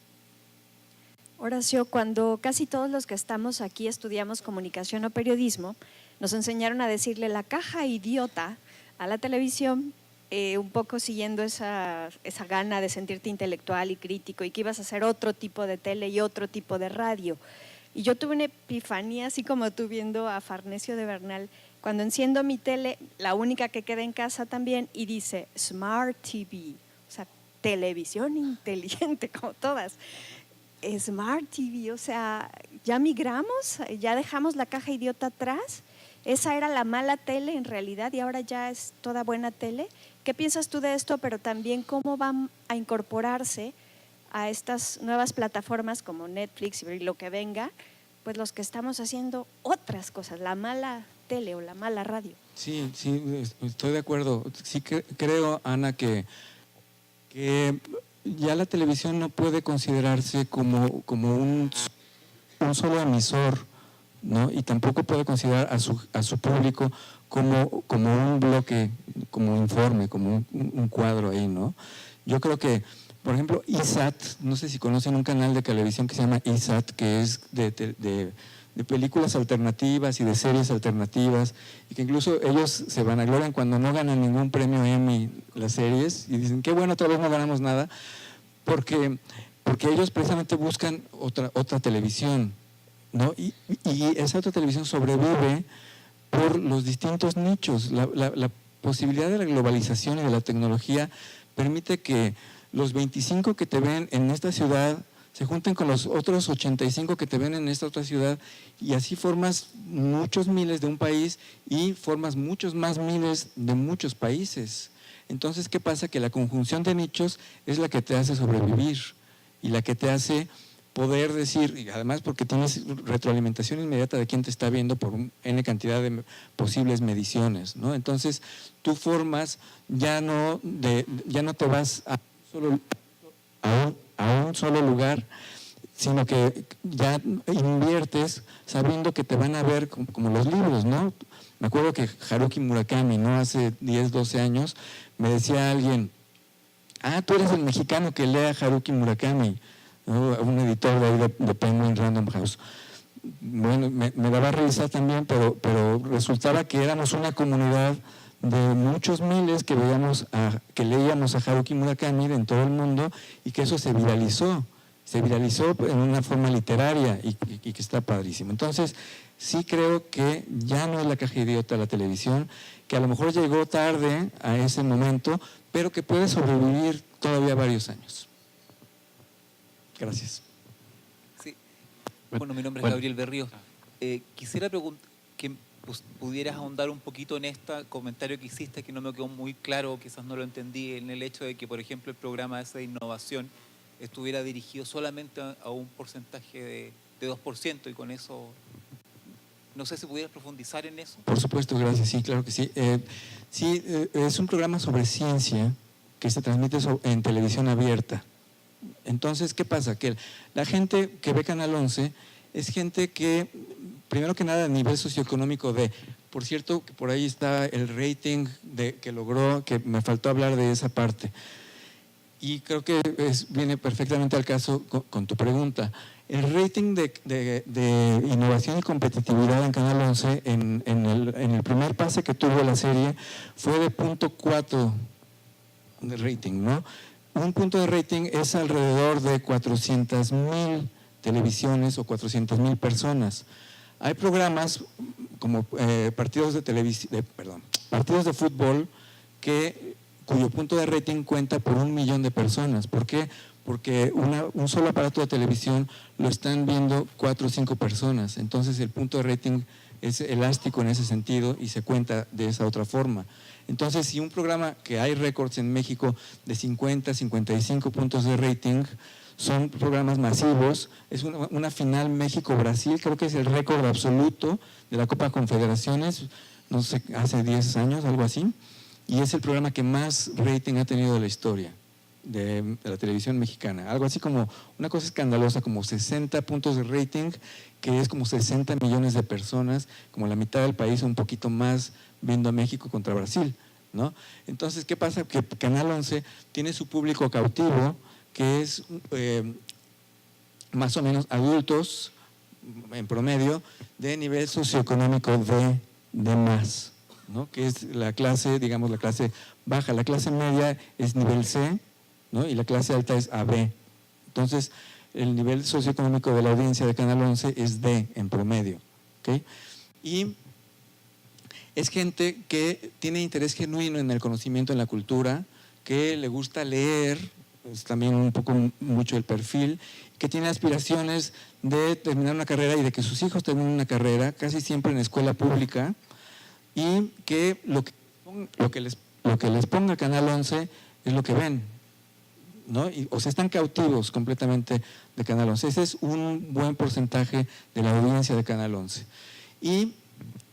Speaker 4: Horacio, cuando casi todos los que estamos aquí estudiamos comunicación o periodismo, nos enseñaron a decirle la caja idiota a la televisión, un poco siguiendo esa gana de sentirte intelectual y crítico, y que ibas a hacer otro tipo de tele y otro tipo de radio. Y yo tuve una epifanía, así como tú viendo a Farnesio de Bernal, cuando enciendo mi tele, la única que queda en casa también, y dice Smart TV, o sea, televisión inteligente, como todas. Smart TV, o sea, ya migramos, ya dejamos la caja idiota atrás. Esa era la mala tele en realidad y ahora ya es toda buena tele. ¿Qué piensas tú de esto? Pero también cómo van a incorporarse a estas nuevas plataformas como Netflix y lo que venga, pues los que estamos haciendo otras cosas, la mala tele o la mala radio.
Speaker 2: Sí, estoy de acuerdo. Sí creo, Ana, que ya la televisión no puede considerarse como un solo emisor, ¿no? Y tampoco puede considerar a su público como un bloque, como un informe, como un cuadro ahí, ¿no? Yo creo que, por ejemplo, ISAT, no sé si conocen un canal de televisión que se llama ISAT, que es de películas alternativas y de series alternativas, y que incluso ellos se vanaglorian cuando no ganan ningún premio Emmy las series, y dicen, qué bueno, otra vez no ganamos nada, porque ellos precisamente buscan otra televisión, ¿no? Y esa otra televisión sobrevive por los distintos nichos. La posibilidad de la globalización y de la tecnología permite que los 25 que te ven en esta ciudad se junten con los otros 85 que te ven en esta otra ciudad, y así formas muchos miles de un país y formas muchos más miles de muchos países. Entonces, ¿qué pasa? Que la conjunción de nichos es la que te hace sobrevivir y la que te hace poder decir, y además porque tienes retroalimentación inmediata de quien te está viendo por N cantidad de posibles mediciones, ¿no? Entonces, tú formas, ya no te vas a un solo lugar, sino que ya inviertes sabiendo que te van a ver como los libros, ¿no? Me acuerdo que Haruki Murakami, ¿no? Hace 10, 12 años, me decía alguien, tú eres el mexicano que lee a Haruki Murakami, ¿no? Un editor de ahí de Penguin Random House. Bueno, me daba risa también, pero resultaba que éramos una comunidad de muchos miles que leíamos a Haruki Murakami en todo el mundo, y que eso se viralizó en una forma literaria y que está padrísimo. Entonces, sí creo que ya no es la caja idiota la televisión, que a lo mejor llegó tarde a ese momento, pero que puede sobrevivir todavía varios años. Gracias.
Speaker 5: Sí. Bueno, mi nombre es Gabriel Berríos. Quisiera preguntar que pudieras ahondar un poquito en este comentario que hiciste, que no me quedó muy claro, quizás no lo entendí, en el hecho de que, por ejemplo, el programa ese de innovación estuviera dirigido solamente a un porcentaje de 2%, y con eso, no sé si pudieras profundizar en eso.
Speaker 2: Por supuesto, gracias, sí, claro que sí. Es un programa sobre ciencia que se transmite en televisión abierta. Entonces, ¿qué pasa? Que la gente que ve Canal 11 es gente que, primero que nada, a nivel socioeconómico por cierto, que por ahí está el rating que logró, que me faltó hablar de esa parte. Y creo que viene perfectamente al caso con tu pregunta. El rating de innovación y competitividad en Canal 11, en el primer pase que tuvo la serie, fue de 0.4 de rating, ¿no? Un punto de rating es alrededor de 400,000 televisiones o 400,000 personas. Hay programas como partidos de fútbol cuyo punto de rating cuenta por 1 millón de personas. ¿Por qué? Porque un solo aparato de televisión lo están viendo 4 o 5 personas. Entonces el punto de rating es elástico en ese sentido y se cuenta de esa otra forma. Entonces, si un programa que hay récords en México de 50, 55 puntos de rating, son programas masivos, es una final México-Brasil, creo que es el récord absoluto de la Copa Confederaciones, no sé, hace 10 años, algo así, y es el programa que más rating ha tenido de la historia de la televisión mexicana. Algo así como, una cosa escandalosa, como 60 puntos de rating, que es como 60 millones de personas, como la mitad del país, un poquito más, viendo a México contra Brasil, ¿no? Entonces, ¿qué pasa? Que Canal 11 tiene su público cautivo, que es más o menos adultos, en promedio, de nivel socioeconómico de más, ¿no? Que es la clase, digamos, la clase baja. La clase media es nivel C, ¿no? Y la clase alta es AB. Entonces, el nivel socioeconómico de la audiencia de Canal 11 es D en promedio, ¿ok? Y es gente que tiene interés genuino en el conocimiento, en la cultura, que le gusta leer, es también un poco mucho el perfil, que tiene aspiraciones de terminar una carrera y de que sus hijos terminen una carrera, casi siempre en escuela pública, y que lo que les ponga Canal 11 es lo que ven, ¿no? O sea, están cautivos completamente de Canal 11. Ese es un buen porcentaje de la audiencia de Canal 11. Y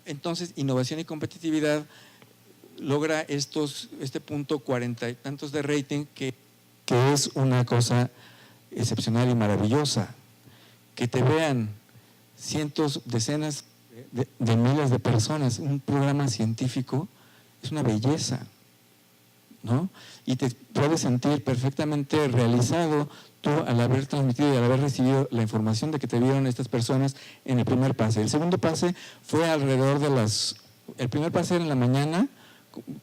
Speaker 2: entonces, innovación y competitividad logra este punto 40 y tantos de rating que es una cosa excepcional y maravillosa. Que te vean cientos, decenas de miles de personas, un programa científico, es una belleza, ¿no? Y te puedes sentir perfectamente realizado tú al haber transmitido y al haber recibido la información de que te vieron estas personas en el primer pase. El segundo pase fue alrededor de el primer pase era en la mañana,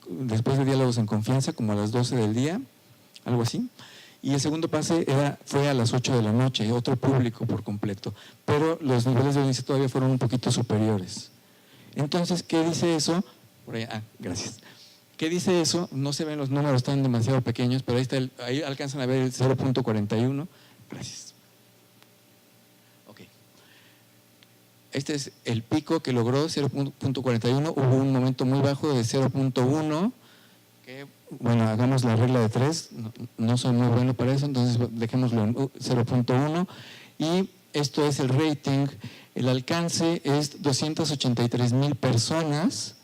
Speaker 2: después de Diálogos en Confianza, como a las 12 del día, algo así. Y el segundo pase fue a las 8 de la noche, otro público por completo. Pero los niveles de audiencia todavía fueron un poquito superiores. Entonces, ¿qué dice eso? Por ahí, gracias. ¿Qué dice eso? No se ven los números, están demasiado pequeños, pero ahí alcanzan a ver el 0.41. Gracias. Ok. Este es el pico que logró, 0.41. Hubo un momento muy bajo de 0.1, que, bueno, hagamos la regla de 3. No soy muy bueno para eso, entonces dejémoslo en 0.1. Y esto es el rating. El alcance es 283,000 personas.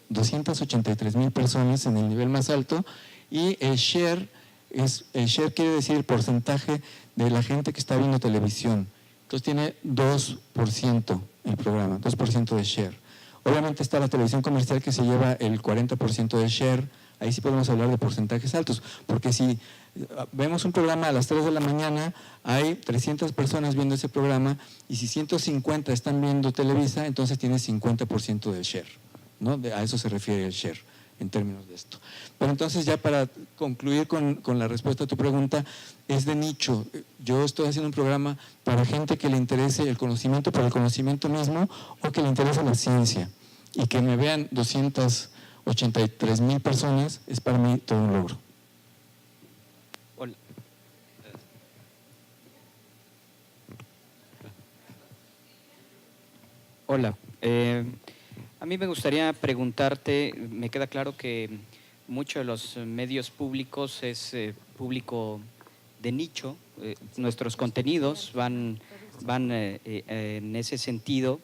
Speaker 2: 283,000 personas en el nivel más alto, y el share quiere decir el porcentaje de la gente que está viendo televisión. Entonces tiene 2% el programa, 2% de share. Obviamente está la televisión comercial que se lleva el 40% de share. Ahí sí podemos hablar de porcentajes altos, porque si vemos un programa a las 3 de la mañana, hay 300 personas viendo ese programa, y si 150 están viendo Televisa, entonces tiene 50% del share, ¿no? A eso se refiere el share en términos de esto. Pero entonces, ya para concluir con la respuesta a tu pregunta, es de nicho. Yo estoy haciendo un programa para gente que le interese el conocimiento por el conocimiento mismo, o que le interese la ciencia, y que me vean 283,000 personas es para mí todo un logro.
Speaker 6: Hola. Hola. A mí me gustaría preguntarte, me queda claro que muchos de los medios públicos es público de nicho, nuestros contenidos van en ese sentido,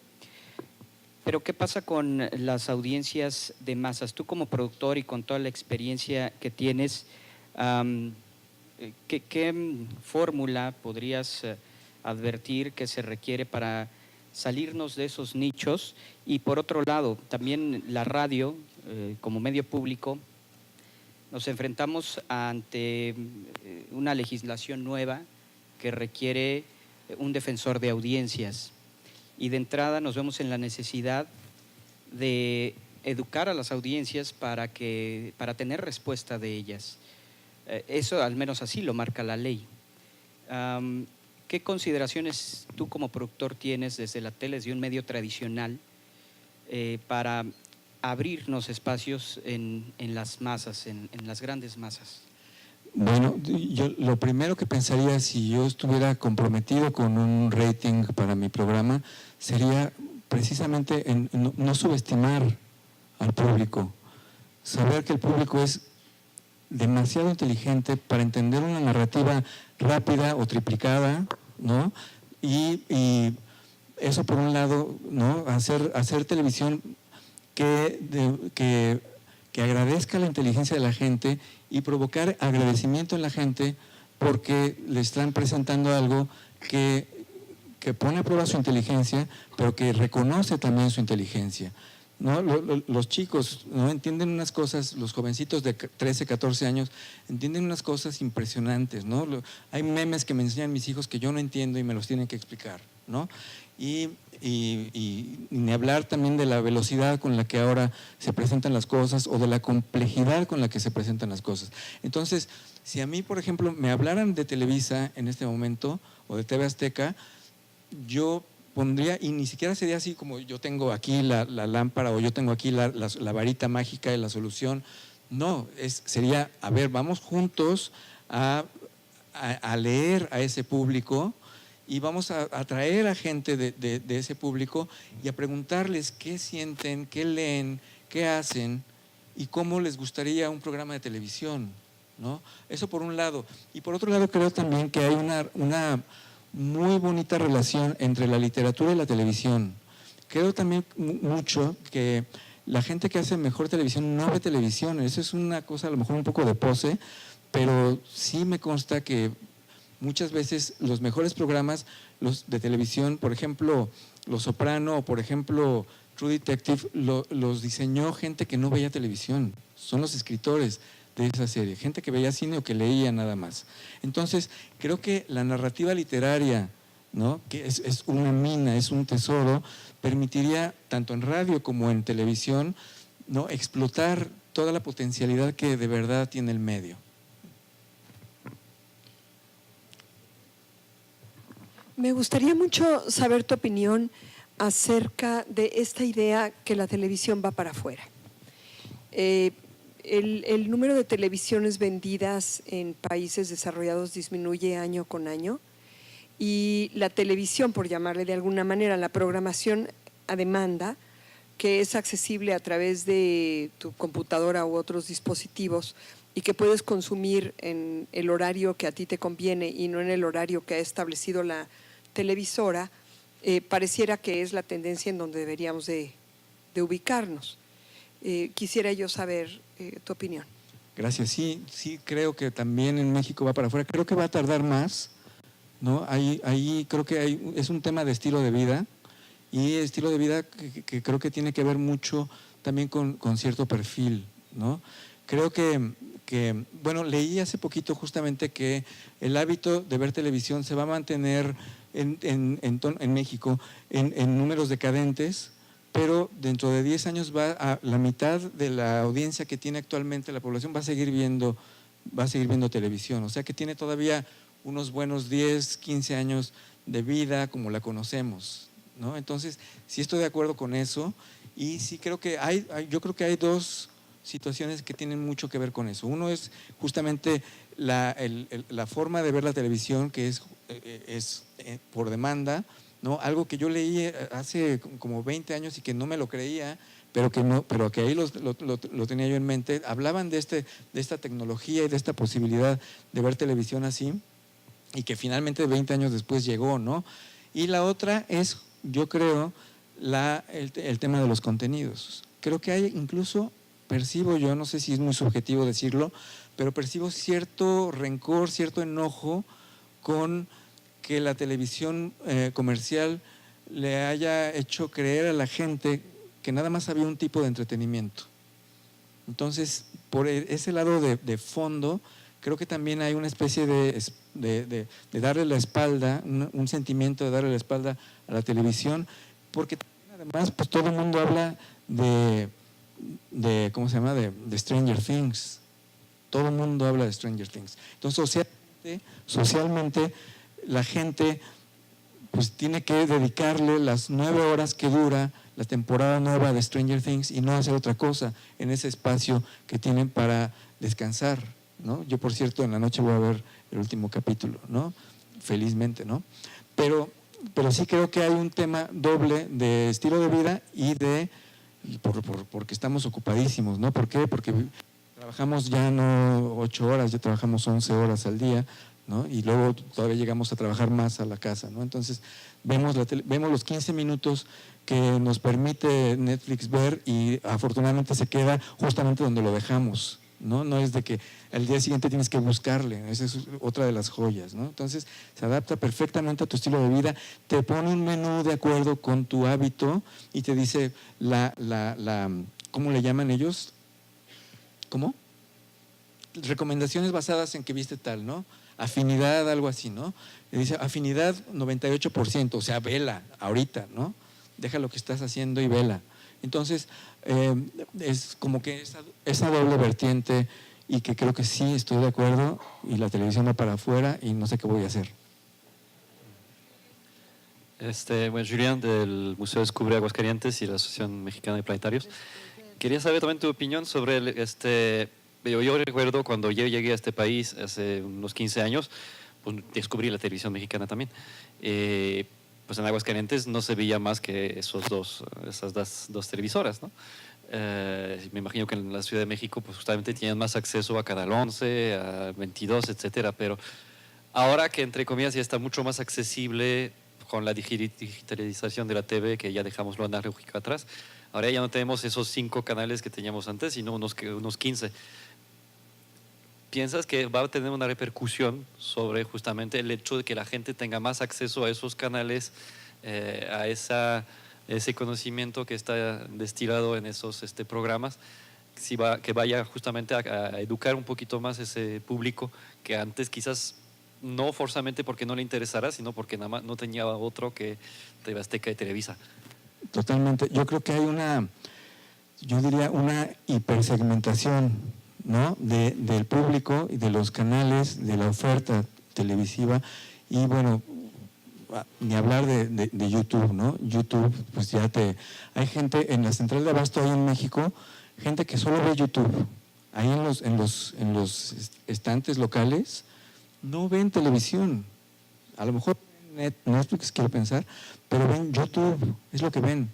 Speaker 6: pero ¿qué pasa con las audiencias de masas? Tú como productor y con toda la experiencia que tienes, ¿qué fórmula podrías advertir que se requiere para salirnos de esos nichos? Y por otro lado, también la radio, como medio público, nos enfrentamos ante una legislación nueva que requiere un defensor de audiencias. Y de entrada nos vemos en la necesidad de educar a las audiencias para tener respuesta de ellas. Eso al menos así lo marca la ley. ¿qué consideraciones tú como productor tienes desde la tele, desde un medio tradicional, para abrirnos espacios en las masas, en las grandes masas?
Speaker 2: Bueno, yo lo primero que pensaría si yo estuviera comprometido con un rating para mi programa sería precisamente en no subestimar al público, saber que el público es demasiado inteligente para entender una narrativa rápida o triplicada, ¿no? Y eso por un lado, ¿no? Hacer televisión que agradezca la inteligencia de la gente y provocar agradecimiento en la gente porque le están presentando algo que pone a prueba su inteligencia, pero que reconoce también su inteligencia, ¿no? Los chicos, ¿no? Entienden unas cosas, los jovencitos de 13, 14 años, entienden unas cosas impresionantes, ¿no? Hay memes que me enseñan mis hijos que yo no entiendo y me los tienen que explicar, ¿no? Y ni hablar también de la velocidad con la que ahora se presentan las cosas o de la complejidad con la que se presentan las cosas. Entonces, si a mí, por ejemplo, me hablaran de Televisa en este momento o de TV Azteca, yo pondría, y ni siquiera sería así como yo tengo aquí la lámpara o yo tengo aquí la varita mágica de la solución. No, sería, a ver, vamos juntos a leer a ese público y vamos a atraer a gente de ese público y a preguntarles qué sienten, qué leen, qué hacen y cómo les gustaría un programa de televisión, ¿no? Eso por un lado. Y por otro lado creo también que hay una muy bonita relación entre la literatura y la televisión. Creo también mucho que la gente que hace mejor televisión no ve televisión. Eso es una cosa a lo mejor un poco de pose, pero sí me consta que muchas veces los mejores programas los de televisión, por ejemplo, Los Soprano o por ejemplo True Detective, los diseñó gente que no veía televisión. Son los escritores de esa serie, gente que veía cine o que leía nada más. Entonces, creo que la narrativa literaria, ¿no? Que es una mina, es un tesoro, permitiría, tanto en radio como en televisión, ¿no? Explotar toda la potencialidad que de verdad tiene el medio.
Speaker 7: Me gustaría mucho saber tu opinión acerca de esta idea que la televisión va para afuera. El número de televisiones vendidas en países desarrollados disminuye año con año y la televisión, por llamarle de alguna manera, la programación a demanda, que es accesible a través de tu computadora u otros dispositivos y que puedes consumir en el horario que a ti te conviene y no en el horario que ha establecido la televisora, pareciera que es la tendencia en donde deberíamos de ubicarnos. Quisiera yo saber tu opinión.
Speaker 2: Gracias. Sí, creo que también en México va para afuera. Creo que va a tardar más, ¿no? Ahí creo que es un tema de estilo de vida y estilo de vida que creo que tiene que ver mucho también con cierto perfil, ¿no? Creo que, bueno, leí hace poquito justamente que el hábito de ver televisión se va a mantener en México en números decadentes, pero dentro de 10 años a la mitad de la audiencia que tiene actualmente la población va a seguir viendo televisión, o sea que tiene todavía unos buenos 10, 15 años de vida como la conocemos, ¿no? Entonces, sí estoy de acuerdo con eso y sí creo que yo creo que hay dos situaciones que tienen mucho que ver con eso. Uno es justamente la forma de ver la televisión, que es por demanda, ¿no? Algo que yo leí hace como 20 años y que no me lo creía, pero que ahí lo tenía yo en mente. Hablaban de esta tecnología y de esta posibilidad de ver televisión así y que finalmente 20 años después llegó, ¿no? Y la otra es, yo creo, el tema de los contenidos. Creo que hay incluso, percibo yo, no sé si es muy subjetivo decirlo, pero percibo cierto rencor, cierto enojo con que la televisión comercial le haya hecho creer a la gente que nada más había un tipo de entretenimiento. Entonces, por ese lado de fondo, creo que también hay una especie de darle la espalda, un sentimiento de darle la espalda a la televisión, porque además pues todo el mundo habla ¿cómo se llama? De Stranger Things. Todo el mundo habla de Stranger Things. Entonces, socialmente la gente pues tiene que dedicarle las 9 horas que dura la temporada nueva de Stranger Things y no hacer otra cosa en ese espacio que tienen para descansar, ¿no? Yo, por cierto, en la noche voy a ver el último capítulo, ¿no? Felizmente, ¿no? Pero sí creo que hay un tema doble de estilo de vida porque estamos ocupadísimos, ¿no? ¿Por qué? Porque trabajamos ya no 8 horas, ya trabajamos 11 horas al día, ¿no? Y luego todavía llegamos a trabajar más a la casa, ¿no? Entonces vemos los 15 minutos que nos permite Netflix ver y afortunadamente se queda justamente donde lo dejamos, ¿no? No es de que al día siguiente tienes que buscarle, esa es otra de las joyas, ¿no? Entonces se adapta perfectamente a tu estilo de vida, te pone un menú de acuerdo con tu hábito y te dice ¿cómo le llaman ellos? ¿Cómo? Recomendaciones basadas en que viste tal, ¿no? Afinidad, algo así, ¿no? Le dice afinidad 98%, o sea, vela ahorita, ¿no? Deja lo que estás haciendo y vela. Entonces, es como que esa doble vertiente y que creo que sí estoy de acuerdo y la televisión va para afuera y no sé qué voy a hacer.
Speaker 8: Bueno, Julián, del Museo Descubre Aguascalientes y la Asociación Mexicana de Planetarios. Quería saber también tu opinión sobre yo recuerdo cuando yo llegué a este país hace unos 15 años, pues descubrí la televisión mexicana también. Pues en Aguascalientes no se veía más que esas dos televisoras, ¿no? Me imagino que en la Ciudad de México pues justamente tienen más acceso a Canal 11, a 22, etcétera, pero ahora que entre comillas ya está mucho más accesible con la digitalización de la TV, que ya dejamos lo analógico atrás, ahora ya no tenemos esos 5 canales que teníamos antes, sino unos 15. ¿Piensas que va a tener una repercusión sobre justamente el hecho de que la gente tenga más acceso a esos canales, a ese conocimiento que está destilado en esos programas, que vaya justamente a educar un poquito más ese público que antes quizás no forzosamente porque no le interesara, sino porque nada más no tenía otro que TV Azteca y Televisa?
Speaker 2: Totalmente. Yo creo que hay una hipersegmentación, ¿no? del público y de los canales, de la oferta televisiva y bueno, ni hablar de YouTube, ¿no? YouTube, pues hay gente en la central de abasto ahí en México, gente que solo ve YouTube. Ahí en los estantes locales no ven televisión. A lo mejor Netflix, quiero pensar, pero ven YouTube, es lo que ven.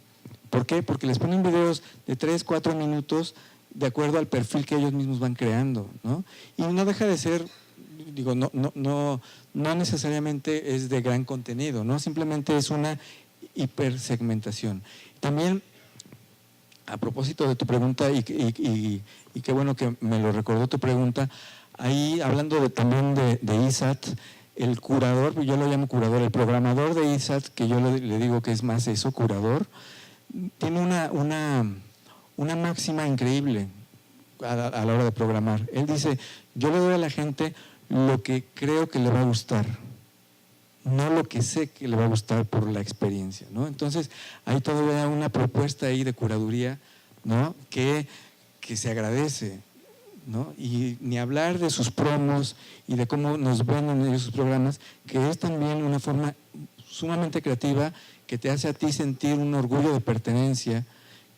Speaker 2: ¿Por qué? Porque les ponen videos de 3, 4 minutos de acuerdo al perfil que ellos mismos van creando, ¿no? Y no deja de ser, digo, no necesariamente es de gran contenido, ¿no? Simplemente es una hipersegmentación. También, a propósito de tu pregunta, y qué bueno que me lo recordó tu pregunta, ahí hablando también de ISAT, el curador, yo lo llamo curador, el programador de ISAT, que yo le digo que es más eso, curador, tiene una máxima increíble a la hora de programar. Él dice, yo le doy a la gente lo que creo que le va a gustar, no lo que sé que le va a gustar por la experiencia, ¿no? Entonces, hay todavía una propuesta ahí de curaduría, ¿no? que se agradece, ¿no? Y ni hablar de sus promos y de cómo nos ven en ellos sus programas, que es también una forma sumamente creativa que te hace a ti sentir un orgullo de pertenencia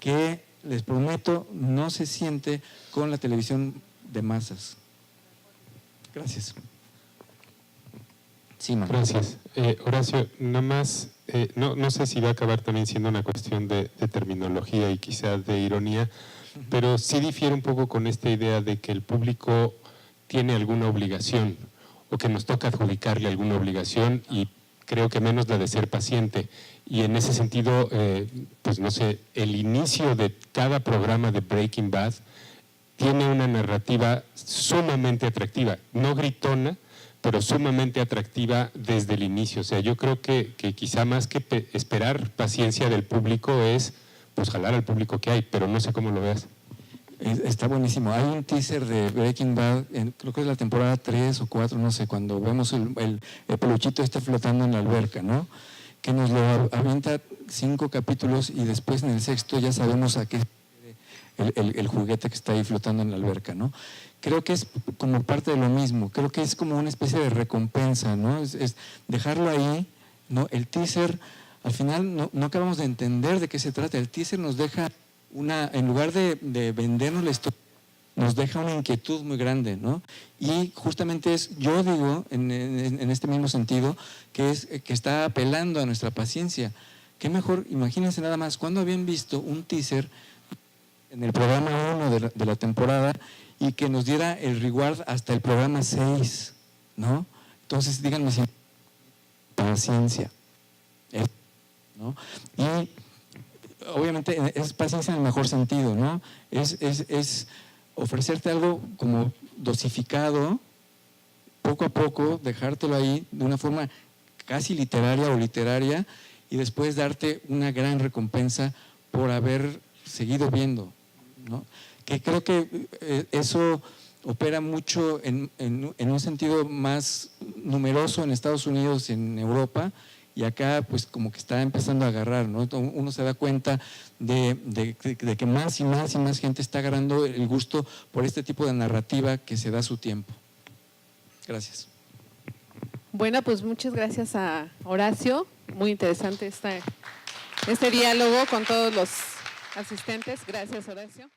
Speaker 2: que, les prometo, no se siente con la televisión de masas. Gracias. Sí,
Speaker 9: gracias. Horacio, nada más, no sé si va a acabar también siendo una cuestión de terminología y quizá de ironía, pero sí difiere un poco con esta idea de que el público tiene alguna obligación o que nos toca adjudicarle alguna obligación y creo que menos la de ser paciente. Y en ese sentido, pues no sé, el inicio de cada programa de Breaking Bad tiene una narrativa sumamente atractiva, no gritona, pero sumamente atractiva desde el inicio. O sea, yo creo que quizá más que esperar paciencia del público es pues jalar al público que hay, pero no sé cómo lo veas.
Speaker 2: Está buenísimo. Hay un teaser de Breaking Bad, creo que es la temporada 3 o 4, no sé, cuando vemos el peluchito flotando en la alberca, ¿no? Que nos lo avienta 5 capítulos y después en el 6º ya sabemos a qué el juguete que está ahí flotando en la alberca, ¿no? Creo que es como parte de lo mismo, creo que es como una especie de recompensa, ¿no? Es dejarlo ahí, ¿no? El teaser, al final no acabamos de entender de qué se trata. El teaser nos deja en lugar de vendernos la historia, nos deja una inquietud muy grande, ¿no? Y justamente yo digo, en este mismo sentido, que está apelando a nuestra paciencia. Qué mejor, imagínense nada más, ¿cuándo habían visto un teaser en el programa 1 de la temporada y que nos diera el reward hasta el programa 6, ¿no? Entonces, díganme si paciencia, ¿no? Y obviamente es paciencia en el mejor sentido, ¿no? Es ofrecerte algo como dosificado, poco a poco, dejártelo ahí de una forma casi literaria y después darte una gran recompensa por haber seguido viendo, ¿no? Que creo que eso opera mucho en un sentido más numeroso en Estados Unidos y en Europa, y acá pues como que está empezando a agarrar, ¿no? Uno se da cuenta de que más y más y más gente está agarrando el gusto por este tipo de narrativa que se da a su tiempo. Gracias.
Speaker 1: Bueno, pues muchas gracias a Horacio. Muy interesante este diálogo con todos los asistentes. Gracias, Horacio.